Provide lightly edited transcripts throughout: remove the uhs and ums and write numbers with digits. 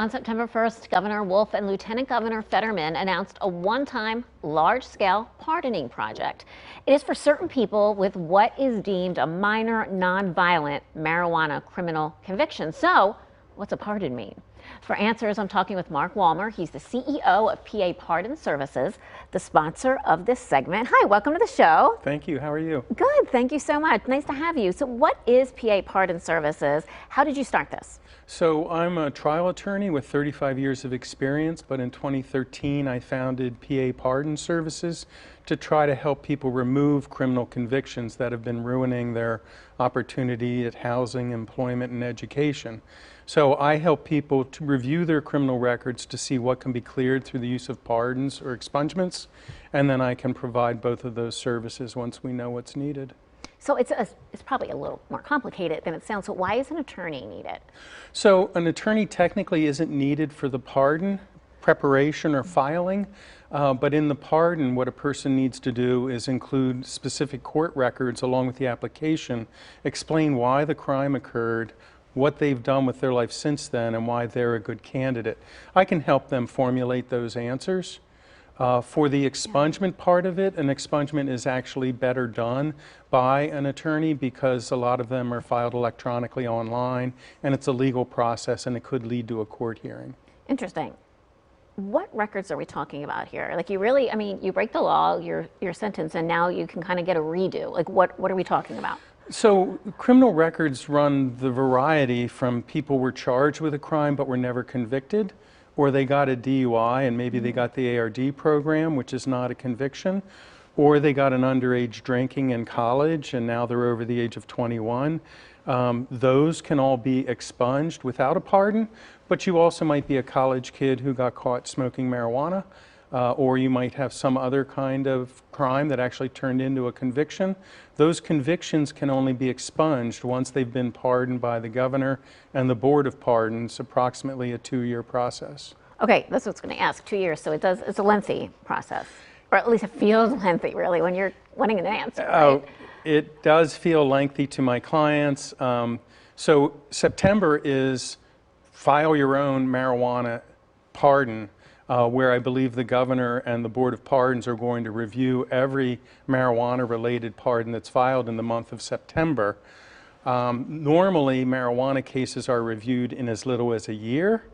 On September 1st, Governor Wolf and Lieutenant Governor Fetterman announced a one-time, large-scale pardoning project. It is for certain people with what is deemed a minor, non-violent marijuana criminal conviction. So, what's a pardon mean? For answers, I'm talking with Mark Walmer. He's the CEO of PA Pardon Services, the sponsor of this segment. Hi, welcome to the show. Thank you. How are you? Good. Thank you so much. Nice to have you. So what is PA Pardon Services? How did you start this? So I'm a trial attorney with 35 years of experience, but in 2013 I founded PA Pardon Services to try to help people remove criminal convictions that have been ruining their opportunity at housing, employment, and education. So I help people to review their criminal records to see what can be cleared through the use of pardons or expungements, and then I can provide both of those services once we know what's needed. So it's probably a little more complicated than it sounds. So why is an attorney needed? So an attorney technically isn't needed for the pardon preparation or filing, but in the pardon what a person needs to do is include specific court records along with the application, explain why the crime occurred, what they've done with their life since then, and why they're a good candidate. I can help them formulate those answers. For the expungement part of it, an expungement is actually better done by an attorney because a lot of them are filed electronically online, and it's a legal process and it could lead to a court hearing. Interesting. What records are we talking about here? Like you really, I mean, you break the law, you're sentenced, and now you can kind of get a redo. Like what are we talking about? So criminal records run the variety from people were charged with a crime but were never convicted, or they got a DUI and maybe they got the ARD program, which is not a conviction, or they got an underage drinking in college and now they're over the age of 21. Those can all be expunged without a pardon, but you also might be a college kid who got caught smoking marijuana, or you might have some other kind of crime that actually turned into a conviction. Those convictions can only be expunged once they've been pardoned by the governor and the Board of Pardons, approximately a 2-year process. Okay, that's what I was going to ask, 2 years, so it's a lengthy process, or at least it feels lengthy, really, when you're wanting an answer, right? It does feel lengthy to my clients. So September is file your own marijuana pardon, where I believe the governor and the Board of Pardons are going to review every marijuana-related pardon that's filed in the month of September. Normally, marijuana cases are reviewed in as little as a year,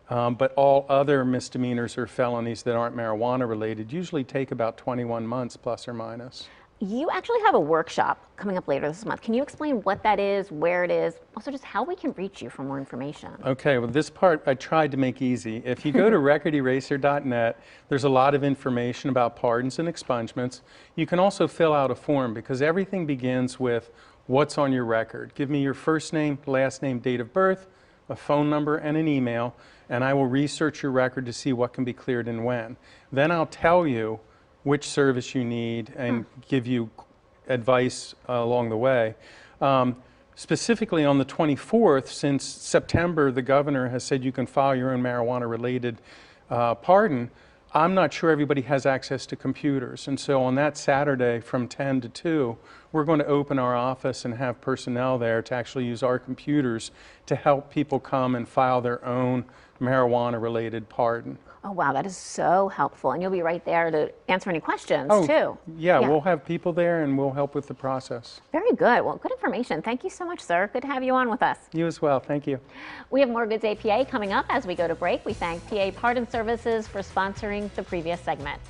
but all other misdemeanors or felonies that aren't marijuana-related usually take about 21 months, plus or minus. You actually have a workshop coming up later this month. Can you explain what that is, where it is, also just how we can reach you for more information? Okay, well this part I tried to make easy. If you go to recorderacer.net, there's a lot of information about pardons and expungements. You can also fill out a form because everything begins with what's on your record. Give me your first name, last name, date of birth, a phone number, and an email, and I will research your record to see what can be cleared and when. Then I'll tell you which service you need and give you advice along the way. Specifically on the 24th, since September, the governor has said you can file your own marijuana-related pardon. I'm not sure everybody has access to computers, and so on that Saturday from 10 to 2, we're going to open our office and have personnel there to actually use our computers to help people come and file their own marijuana-related pardon. Oh, wow, that is so helpful. And you'll be right there to answer any questions, too. Yeah, we'll have people there and we'll help with the process. Very good. Well, good information. Thank you so much, sir. Good to have you on with us. You as well. Thank you. We have more Good Day PA coming up as we go to break. We thank PA Pardon Services for sponsoring the previous segment.